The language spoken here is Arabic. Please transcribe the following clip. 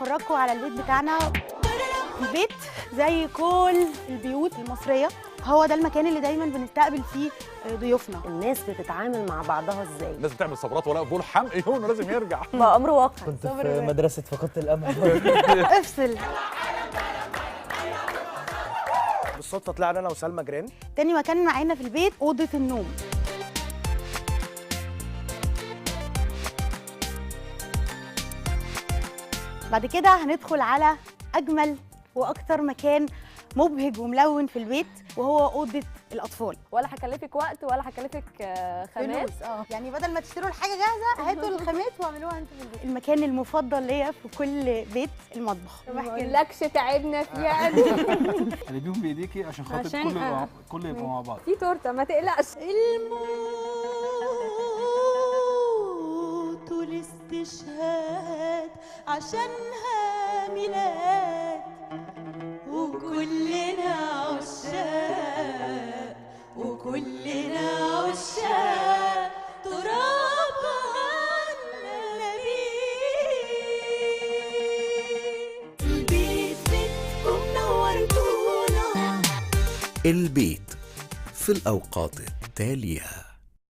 هفرجكم على البيت بتاعنا. البيت زي كل البيوت المصرية هو ده المكان اللي دايما بنستقبل فيه ضيوفنا. الناس بتتعامل مع بعضها ازاي؟ الناس بتعمل صبرات ولا بقول حمقي هون لازم يرجع. بقى امر واقع. كنت في مدرسة فقدت الأمل. افصل. بالصدفة طلعنا أنا وسلمى جيران. تاني مكان معانا في البيت أوضة النوم. بعد كده هندخل على أجمل وأكتر مكان مبهج وملون في البيت وهو أوضة الأطفال. ولا هكلفك وقت ولا هكلفك خامات. يعني بدل ما تشتروا الحاجة جاهزة هاتوا الخامات واعملوها انتوا في البيت. المكان المفضل ليا في كل بيت المطبخ. ما اقولكش تعبنا فيها. قلبيهم بايديكي عشان خاطر كله يبقى مع بعض. في تورته ما تقلقش. الموت والاستشهاد عشانها ميلاد وكلنا عشاق وكلنا عشاق ترابها النبي. البيت بيتكم نورتونا. البيت في الأوقات التالية.